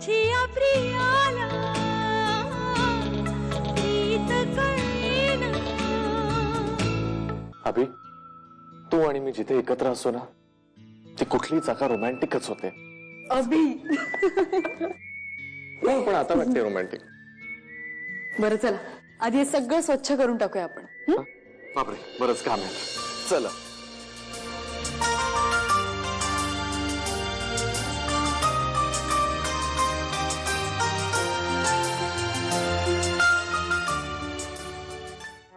माझी प्रियाला प्रीत कळेना। अभि, तू आणि मी जिथे एकत्र असतो ना, ती कुठली जागा रोमॅन्टिकच होते। अभि पण आता वाटते रोमॅन्टिक। बरं चला, आधी हे सगळं स्वच्छ करून टाकूया आपण। बापरे, बरंच काम आहे। चला।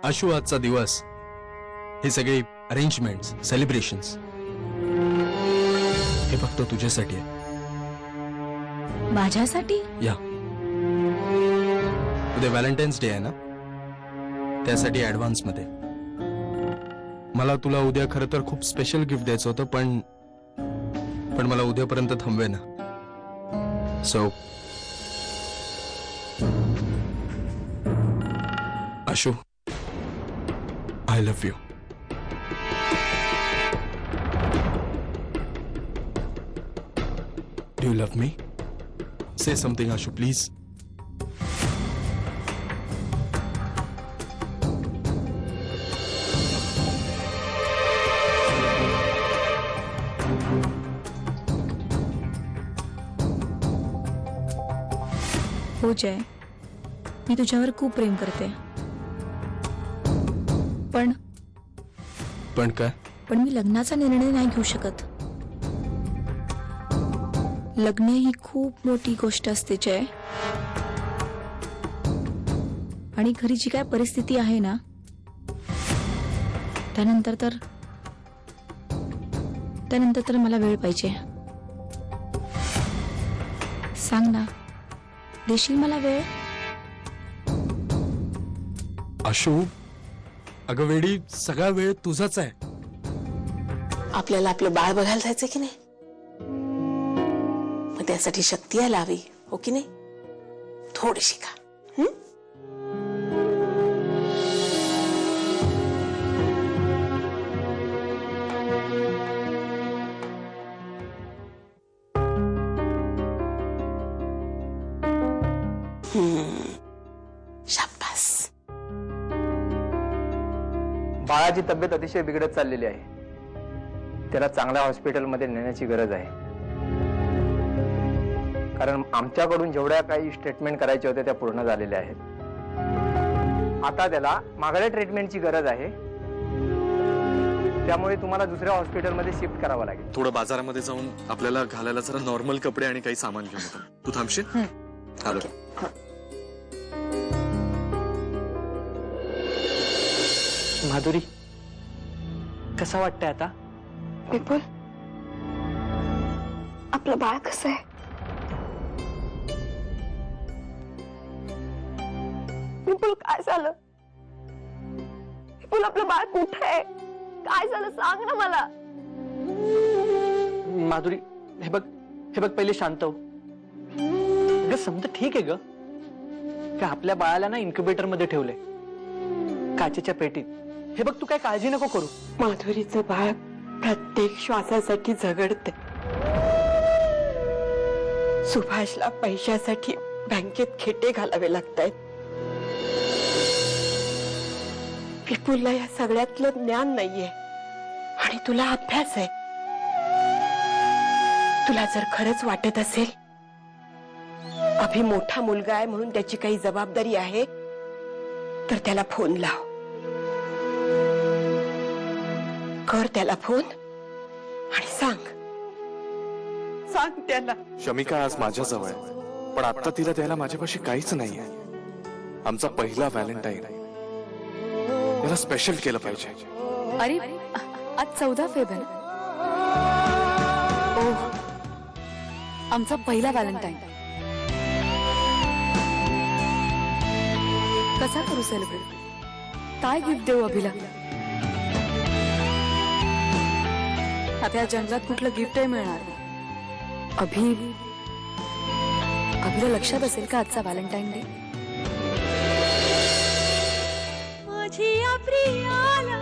आशु, आजचा दिवस, हे सगळे अरेंजमेंट्स, सेलिब्रेशन्स, हे फक्त तुझ्यासाठी आहे। माझ्यासाठी? या, उद्या व्हॅलेंटाईन्स डे आहे ना, त्यासाठी ऍडव्हान्स मध्ये मला तुला उद्या खरं तर खूप स्पेशल गिफ्ट द्यायचं होतं, पण मला उद्यापर्यंत थांबवे ना। So Ashu, I love you. Do you love me? Say something, Ashu, please. हो जय, मी तुझ्यावर खूप प्रेम करते। पण काय? पण मी लग्नाचा निर्णय नाही घेऊ शकत। लग्न ही खूप मोठी गोष्ट असते जय, आणि घरी जी काय परिस्थिती आहे ना, त्यानंतर तर मला वेळ पाहिजे। सांग ना, देशील मला वेळ? आशु, अगं वेडी, सगळा वेळ तुझाच आहे। आपल्याला आपलं बाळ बघायला जायचं की नाही, मग त्यासाठी शक्ती यायला हवी, हो की नाही? थोडीशी का? शाबास। बाळाची तब्येत अतिशय बिघडत चाललेली आहे, त्याला चांगल्या हॉस्पिटलमध्ये नेण्याची गरज आहे, कारण आमच्याकडून जेवढ्या काही ट्रीटमेंट करायच्या होत्या त्या पूर्ण झालेल्या आहेत। आता त्याला मागल्या ट्रीटमेंटची गरज आहे, त्यामुळे तुम्हाला दुसऱ्या हॉस्पिटलमध्ये शिफ्ट करावं लागेल। थोडं बाजारामध्ये जाऊन आपल्याला घालायला जरा नॉर्मल कपडे आणि काही सामान घेऊन येतो। तू थांबशील? आलो। माधुरी, कसं वाटतंय आता? विपुल, आपलं बाळ कसं आहे? विपुल, काय झालं? विपुल, आपलं बाळ कुठे आहे? काय झालं सांग ना मला। माधुरी, हे बघ पहिले शांत हो। ग समजा ठीक आहे ग, का आपल्या बाळाला ना इन्क्युबेटर मध्ये ठेवलंय, काचेच्या पेटीत। हे बघ, तू काय काळजी नको करू। माधुरीचं बाळ प्रत्येक श्वासासाठी झगडते। सुभाषला पैशासाठी बँकेत खेटे घालावे लागतायत। विपुलला या सगळ्यातलं ज्ञान नाहीये, आणि तुला अभ्यास आहे। तुला जर खरंच वाटत असेल अभि मोठा मुलगा आहे म्हणून त्याची काही जबाबदारी आहे, तर त्याला फोन लाव, कर त्याला फोन आणि सांग त्याला। शमिका आज माझ्याजवळ आहे, पण आता तिला द्यायला माझ्यापाशी काहीच नाहीये। आमचा पहिला व्हॅलेंटाईन, त्याला स्पेशल केलं पाहिजे। अरे, आज 14 फेब्रुवारी, ओह, आमचा पहिला व्हॅलेंटाईन। कसा करू सेलिब्रेट? काय गिफ्ट देऊ अभिला? आता या जंगलात कुठलं गिफ्टही मिळणार नाही। अभिला लक्षात असेल का आजचा व्हॅलेंटाईन डे? माझी प्रियाला